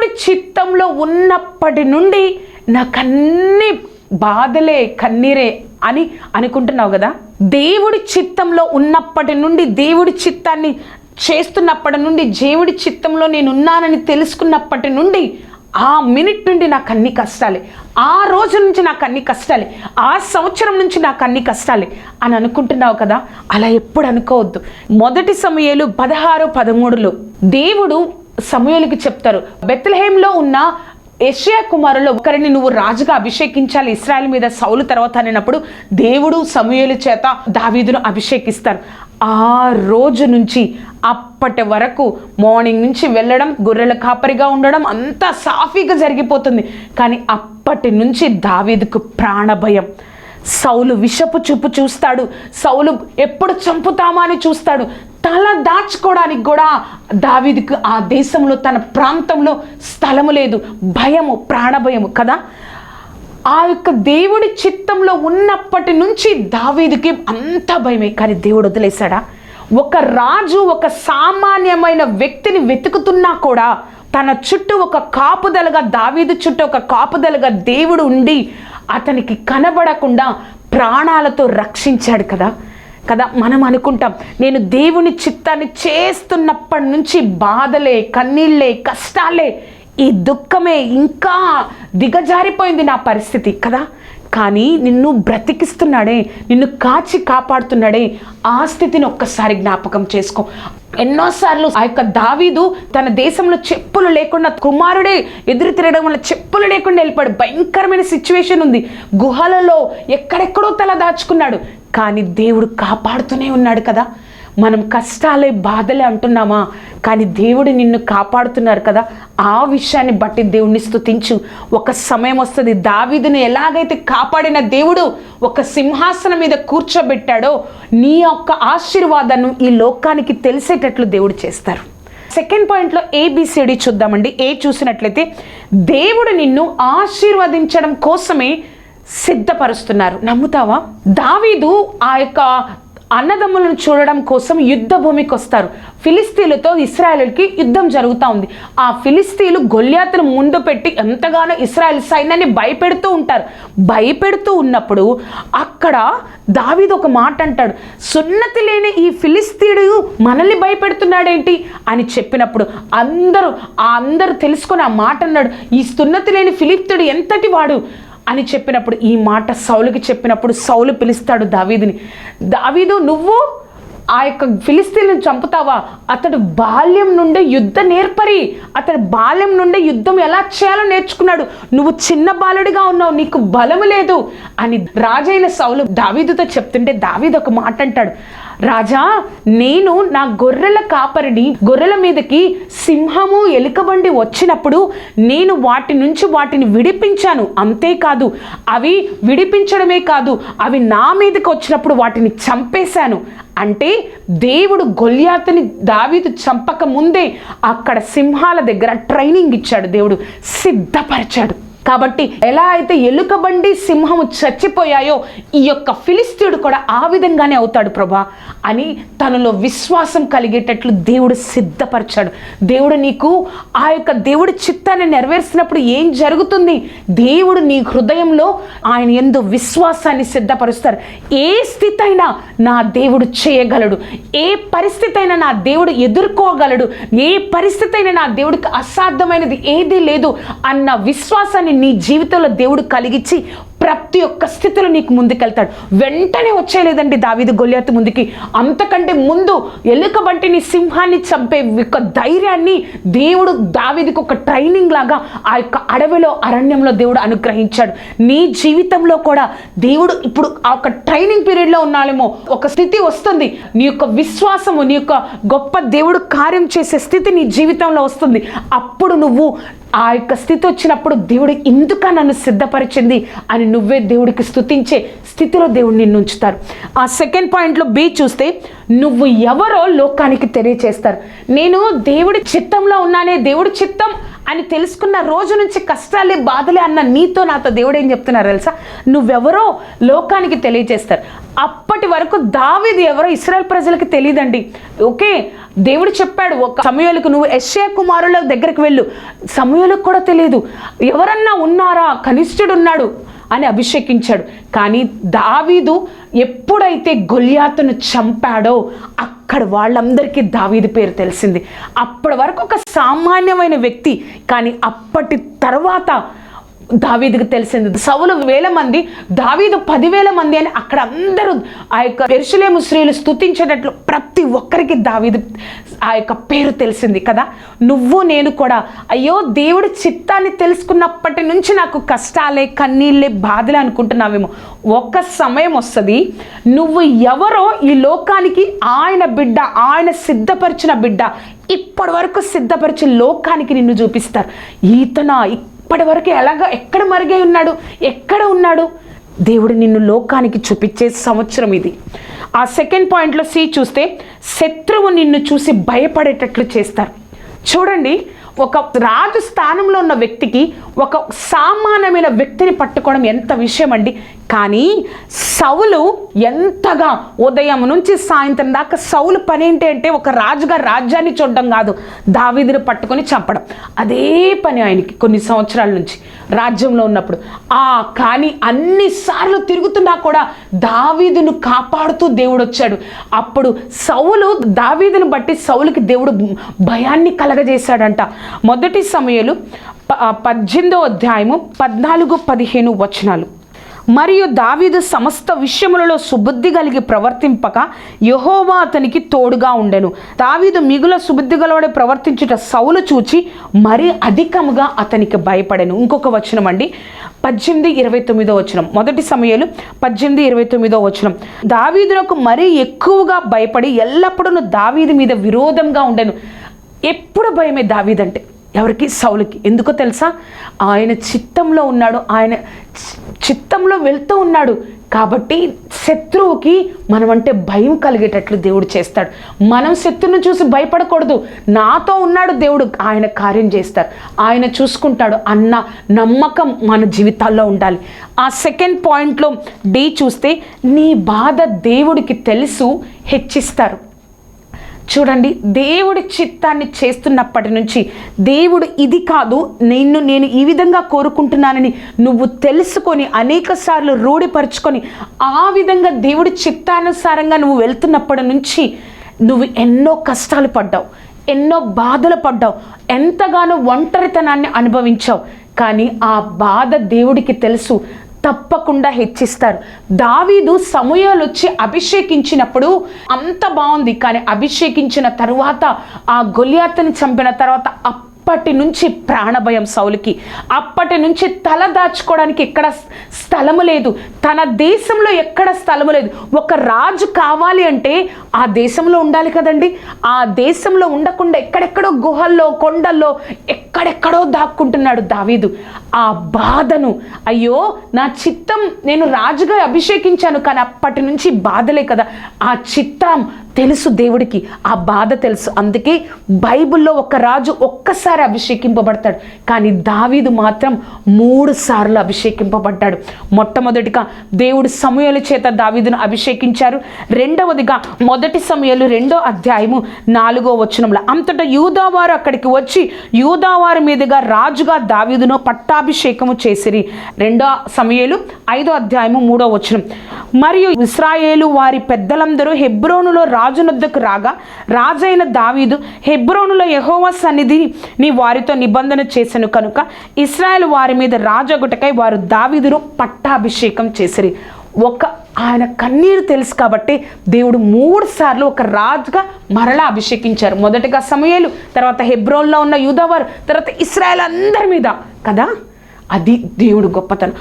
దేవుడి చిత్తంలో ఉన్నప్పటి నుండి నాకన్నీ బాధలే కన్నీరే అని అనుకుంటున్నావు కదా. దేవుడి చిత్తంలో ఉన్నప్పటి నుండి, దేవుడి చిత్తాన్ని చేస్తున్నప్పటి నుండి, దేవుడి చిత్తంలో నేను ఉన్నానని తెలుసుకున్నప్పటి నుండి ఆ మినిట్ నుండి నాకు అన్ని కష్టాలే, ఆ రోజు నుంచి నాకు అన్ని కష్టాలే, ఆ సంవత్సరం నుంచి నాకు అన్ని కష్టాలే అని అనుకుంటున్నావు కదా. అలా ఎప్పుడు అనుకోవద్దు. మొదటి సమూయేలు 16:13 దేవుడు సమూయేలుకి చెప్తారు, బెత్లెహేంలో ఉన్న యెషయా కుమారులో ఒకరిని నువ్వు రాజుగా అభిషేకించాలి ఇశ్రాయేలు మీద, సౌలు తర్వాత అనినప్పుడు దేవుడు సమూయేలు చేత దావీదును అభిషేకిస్తారు. ఆ రోజు నుంచి అప్పటి వరకు మార్నింగ్ నుంచి వెళ్ళడం, గొర్రెల కాపరిగా ఉండడం అంతా సాఫీగా జరిగిపోతుంది. కానీ అప్పటి నుంచి దావీదుకు ప్రాణభయం. సౌలు విషపు చూపు చూస్తాడు, సౌలు ఎప్పుడు చంపుతామా అని చూస్తాడు. తల దాచుకోవడానికి కూడా దావీదుకు ఆ దేశంలో, తన ప్రాంతంలో స్థలము లేదు. భయము, ప్రాణభయము కదా. ఆ యొక్క దేవుడి చిత్తంలో ఉన్నప్పటి నుంచి దావీదుకి అంత భయమే. కానీ దేవుడు వదిలేశాడా? ఒక రాజు ఒక సామాన్యమైన వ్యక్తిని వెతుకుతున్నా కూడా తన చుట్టూ ఒక కాపుదలగా, దావీదు చుట్టూ ఒక కాపుదలగా దేవుడు ఉండి అతనికి కనబడకుండా ప్రాణాలతో రక్షించాడు కదా. మనం అనుకుంటాం, నేను దేవుని చిత్తాన్ని చేస్తున్నప్పటి నుంచి బాధలే, కన్నీళ్ళే, కష్టాలే, ఈ దుఃఖమే ఇంకా దిగజారిపోయింది నా పరిస్థితి కదా. కానీ నిన్ను బ్రతికిస్తున్నాడే, నిన్ను కాచి కాపాడుతున్నాడే, ఆ స్థితిని ఒక్కసారి జ్ఞాపకం చేసుకో. ఎన్నోసార్లు ఆ యొక్క దావీదు తన దేశంలో చెప్పులు లేకుండా, కుమారుడే ఎదురు తిరగడం వల్ల చెప్పులు లేకుండా వెళ్ళిపోయాడు. భయంకరమైన సిచ్యువేషన్ ఉంది, గుహలలో ఎక్కడెక్కడో తల దాచుకున్నాడు. కానీ దేవుడు కాపాడుతూనే ఉన్నాడు కదా. మనం కష్టాలే, బాధలే అంటున్నామా, కానీ దేవుడు నిన్ను కాపాడుతున్నారు కదా. ఆ విషయాన్ని బట్టి దేవుడిని స్తుతించు. ఒక సమయం వస్తుంది, దావీదుని ఎలాగైతే కాపాడిన దేవుడు ఒక సింహాసనం మీద కూర్చోబెట్టాడో, నీ యొక్క ఆశీర్వాదాన్ని ఈ లోకానికి తెలిసేటట్లు దేవుడు చేస్తారు. సెకండ్ పాయింట్లో ABCD చూద్దామండి. ఏ చూసినట్లయితే దేవుడు నిన్ను ఆశీర్వదించడం కోసమే సిద్ధపరుస్తున్నారు. నమ్ముతావా? దావీదు ఆ యొక్క అన్నదమ్ములను చూడడం కోసం యుద్ధ భూమికి వస్తారు. ఫిలిస్తీన్లతో ఇశ్రాయేలుకి యుద్ధం జరుగుతూ ఉంది. ఆ ఫిలిస్తీన్లు గొల్యాతును ముందు పెట్టి ఎంతగానో ఇశ్రాయేల్ సైన్యాన్ని భయపెడుతూ ఉంటారు. భయపెడుతూ ఉన్నప్పుడు అక్కడ దావీదు ఒక మాట అంటాడు, సున్నతి లేని ఈ ఫిలిస్తీయుడు మనల్ని భయపెడుతున్నాడేంటి అని చెప్పినప్పుడు అందరూ తెలుసుకొని ఆ మాట అన్నాడు, ఈ సున్నతి లేని ఫిలిస్తీయుడు ఎంతటి వాడు అని చెప్పినప్పుడు, ఈ మాట సౌలుకి చెప్పినప్పుడు సౌలు పిలుస్తాడు దావీదుని. దావీదు, నువ్వు ఆ యొక్క ఫిలిస్తీన్లను చంపుతావా? అతడు బాల్యం నుండి యుద్ధ నేర్పరి, అతడు బాల్యం నుండి యుద్ధం ఎలా చేయాలో నేర్చుకున్నాడు. నువ్వు చిన్న బాలుడిగా ఉన్నావు, నీకు బలము లేదు అని రాజైన సౌలు దావీదుతో చెప్తుంటే దావీదు ఒక మాట అంటాడు, రాజా, నేను నా గొర్రెల కాపరిని, గొర్రెల మీదకి సింహము ఎలుకబండి వచ్చినప్పుడు నేను వాటిని విడిపించాను. అంతేకాదు, అవి విడిపించడమే కాదు, అవి నా మీదకి వచ్చినప్పుడు వాటిని చంపేశాను. అంటే దేవుడు గొల్యాతుని దావీదు చంపక ముందే అక్కడ సింహాల దగ్గర ట్రైనింగ్ ఇచ్చాడు, దేవుడు సిద్ధపరిచాడు. కాబట్టి ఎలా అయితే ఎలుకబండి, సింహము చచ్చిపోయాయో ఈ యొక్క ఫిలిస్తీయుడు కూడా ఆ విధంగానే అవుతాడు ప్రభా అని తనలో విశ్వాసం కలిగేటట్లు దేవుడు సిద్ధపరిచాడు. దేవుడు నీకు ఆ యొక్క దేవుడి చిత్తాన్ని నెరవేర్చినప్పుడు ఏం జరుగుతుంది? దేవుడు నీ హృదయంలో ఆయన యందు విశ్వాసాన్ని సిద్ధపరుస్తారు. ఏ స్థితి అయినా నా దేవుడు చేయగలడు, ఏ పరిస్థితి అయినా నా దేవుడు ఎదుర్కోగలడు, ఏ పరిస్థితి అయినా నా దేవుడికి అసాధ్యమైనది ఏదీ లేదు అన్న విశ్వాసాన్ని నీ జీవితంలో దేవుడు కలిగించి ప్రతి ఒక్క స్థితిలో నీకు ముందుకెళ్తాడు. వెంటనే వచ్చేయలేదండి దావీదు గొల్యాతు ముందుకి. అంతకంటే ముందు ఎలుకబంటిని, సింహాన్ని చంపే ఒక ధైర్యాన్ని దేవుడు దావీదుకి ఒక ట్రైనింగ్ లాగా ఆ యొక్క అడవిలో, అరణ్యంలో దేవుడు అనుగ్రహించాడు. నీ జీవితంలో కూడా దేవుడు ఇప్పుడు ఆ ఒక ట్రైనింగ్ పీరియడ్లో ఉన్నాలేమో, ఒక స్థితి వస్తుంది, నీ యొక్క విశ్వాసము, నీ యొక్క గొప్ప దేవుడు కార్యం చేసే స్థితి నీ జీవితంలో వస్తుంది. అప్పుడు నువ్వు ఆ యొక్క స్థితి వచ్చినప్పుడు దేవుడు ఎందుక నన్ను సిద్ధపరిచింది అని నువ్వే దేవుడికి స్తుతించే స్థితిలో దేవుడు నిన్ను ఉంచుతారు. ఆ సెకండ్ పాయింట్లో B చూస్తే, నువ్వు ఎవరో లోకానికి తెలియచేస్తారు. నేను దేవుడి చిత్తంలో ఉన్నానే, దేవుడి చిత్తం అని తెలుసుకున్న రోజు నుంచి కష్టాలే బాధలే అన్న నీతో నాతో దేవుడు ఏం చెప్తున్నారు తెలుసా? నువ్వెవరో లోకానికి తెలియజేస్తారు. అప్పటి వరకు దావీదు ఎవరో ఇశ్రాయేల్ ప్రజలకు తెలియదండి. ఓకే, దేవుడు చెప్పాడు ఒక సమూయేలుకు, నువ్వు యెష్షయా కుమారుల దగ్గరికి వెళ్ళు. సమూయేలుకు కూడా తెలియదు, ఎవరన్నా ఉన్నారా, కనిష్ఠుడు ఉన్నాడు అని అభిషేకించాడు. కానీ దావీదు ఎప్పుడైతే గొల్యాతును చంపాడో అక్కడ వాళ్ళందరికీ దావీదు పేరు తెలిసింది. అప్పటి వరకు ఒక సామాన్యమైన వ్యక్తి, కానీ అప్పటి తర్వాత దావీదుకు తెలిసింది. సౌలు 1000 మంది, దావీదు 10,000 మంది అని అక్కడ అందరూ ఆ యొక్క యెరూషలేము స్త్రీలు స్తుతించేటట్లు ప్రతి ఒక్కరికి దావీదు ఆ యొక్క పేరు తెలిసింది కదా. నువ్వు నేను కూడా అయ్యో దేవుడి చిత్తాన్ని తెలుసుకున్నప్పటి నుంచి నాకు కష్టాలే, కన్నీళ్ళే, బాధలే అనుకుంటున్నావేమో. ఒక సమయం వస్తుంది, నువ్వు ఎవరో ఈ లోకానికి ఆయన బిడ్డ, ఆయన సిద్ధపరిచిన బిడ్డ, ఇప్పటి వరకు సిద్ధపరిచిన లోకానికి నిన్ను చూపిస్తారు. ఈతన ఇప్పటి వరకు ఎక్కడ మరుగై ఉన్నాడు, ఎక్కడ ఉన్నాడు, దేవుడు నిన్ను లోకానికి చూపించే సంవత్సరం ఇది. ఆ సెకండ్ పాయింట్లో సి చూస్తే, శత్రువు నిన్ను చూసి భయపడేటట్లు చేస్తారు. చూడండి, ఒక రాజు స్థానంలో ఉన్న వ్యక్తికి ఒక సామాన్యమైన వ్యక్తిని పట్టుకోవడం ఎంత విషయం అండి. కానీ సౌలు ఎంతగా ఉదయం నుంచి సాయంత్రం దాకా సౌలు పని ఏంటి అంటే ఒక రాజుగా రాజ్యాన్ని చూడడం కాదు, దావీదుని పట్టుకొని చంపడం. అదే పని ఆయనకి కొన్ని సంవత్సరాల నుంచి రాజ్యంలో ఉన్నప్పుడు. కానీ అన్నిసార్లు తిరుగుతున్నా కూడా దావీదును కాపాడుతూ దేవుడు వచ్చాడు. అప్పుడు సౌలు దావీదును బట్టి సౌలుకి దేవుడు భయాన్ని కలగజేశాడంట. మొదటి సమూయేలు 18వ అధ్యాయము 14-15 వచనాలు. మరియు దావీదు సమస్త విషయములలో సుబుద్ధి కలిగి ప్రవర్తింపక యెహోవా అతనికి తోడుగా ఉండెను. దావీదు మిగుల సుబుద్ధి గలవాడే ప్రవర్తించుట సౌలు చూచి మరీ అధికముగా అతనికి భయపడెను. ఇంకొక వచనం అండి, 18-29 వచనం. మొదటి సమూయేలు 18-29 వచనం. దావీదునకు మరీ ఎక్కువగా భయపడి ఎల్లప్పుడూ దావీదు మీద విరోధంగా ఉండెను. ఎప్పుడు భయమే దావీదంటే ఎవరికి? సౌలుకి. ఎందుకో తెలుసా? ఆయన చిత్తంలో ఉన్నాడు, ఆయన చిత్తంలో వెళ్తూ ఉన్నాడు. కాబట్టి శత్రువుకి మనం అంటే భయం కలిగేటట్లు దేవుడు చేస్తాడు. మనం శత్రువును చూసి భయపడకూడదు. నాతో ఉన్నాడు దేవుడు, ఆయన కార్యం చేస్తారు, ఆయన చూసుకుంటాడు అన్న నమ్మకం మన జీవితాల్లో ఉండాలి. ఆ సెకండ్ పాయింట్లో డి చూస్తే, నీ బాధ దేవుడికి తెలుసు, హెచ్చిస్తారు. చూడండి, దేవుడి చిత్తాన్ని చేస్తున్నప్పటి నుంచి దేవుడు ఇది కాదు, నేను ఈ విధంగా కోరుకుంటున్నానని నువ్వు తెలుసుకొని అనేక సార్లు రూఢిపరుచుకొని ఆ విధంగా దేవుడి చిత్తానుసారంగా నువ్వు వెళ్తున్నప్పటి నుంచి నువ్వు ఎన్నో కష్టాలు పడ్డావు, ఎన్నో బాధలు పడ్డావు, ఎంతగానో ఒంటరితనాన్ని అనుభవించావు. కానీ ఆ బాధ దేవుడికి తెలుసు, తప్పకుండా హెచ్చిస్తారు. దావీదు సమూయేలు వచ్చి అభిషేకించినప్పుడు అంత బాగుంది. కానీ అభిషేకించిన తరువాత ఆ గొల్యాతుని చంపిన తర్వాత అప్పటి నుంచి ప్రాణభయం సౌలుకి. అప్పటి నుంచి తల దాచుకోవడానికి ఎక్కడ స్థలము లేదు, తన దేశంలో ఎక్కడ స్థలము లేదు. ఒక రాజు కావాలి అంటే ఆ దేశంలో ఉండాలి కదండి. ఆ దేశంలో ఉండకుండా ఎక్కడెక్కడో గుహల్లో, కొండల్లో, ఎక్కడెక్కడో దాక్కుంటున్నాడు దావీదు. ఆ బాధను, అయ్యో నా చిత్తం, నేను రాజుగా అభిషేకించాను కానీ అప్పటి నుంచి బాధలే కదా, ఆ చిత్తం తెలుసు దేవుడికి, ఆ బాధ తెలుసు. అందుకే బైబిల్లో ఒక రాజు ఒక్కసారి అభిషేకింపబడతాడు, కానీ దావీదు మాత్రం 3 సార్లు అభిషేకింపబడ్డాడు. మొట్టమొదటిగా దేవుడు సమూయేలు చేత దావీదును అభిషేకించారు. రెండవదిగా మొదటి సమూయేలు 2వ అధ్యాయము 4వ వచనంలో, అంతటా యూదావారు అక్కడికి వచ్చి యూదావారి మీదుగా రాజుగా దావీదును పట్టాభిషేకము చేసిరి. 2వ సమూయేలు 5వ అధ్యాయము 3వ వచనం. మరియు ఇశ్రాయేలు వారి పెద్దలందరూ హెబ్రోనులో రాజునొద్దకు రాగా రాజైన దావీదు హెబ్రోనులో యెహోవా సన్నిధిని వారితో నిబంధన చేసెను కనుక ఇశ్రాయేలు వారి మీద రాజగుటకై వారు దావీదును పట్టాభిషేకం చేసిరి. ఆయన కన్నీరు తెలుసు కాబట్టి దేవుడు 3 సార్లు ఒక రాజుగా మరలా అభిషేకించారు. మొదటగా సమూయేలు, తర్వాత హెబ్రోన్లో ఉన్న యూదావారు, తర్వాత ఇశ్రాయేల్ అందరి మీద కదా. అది దేవుడు గొప్పతనం.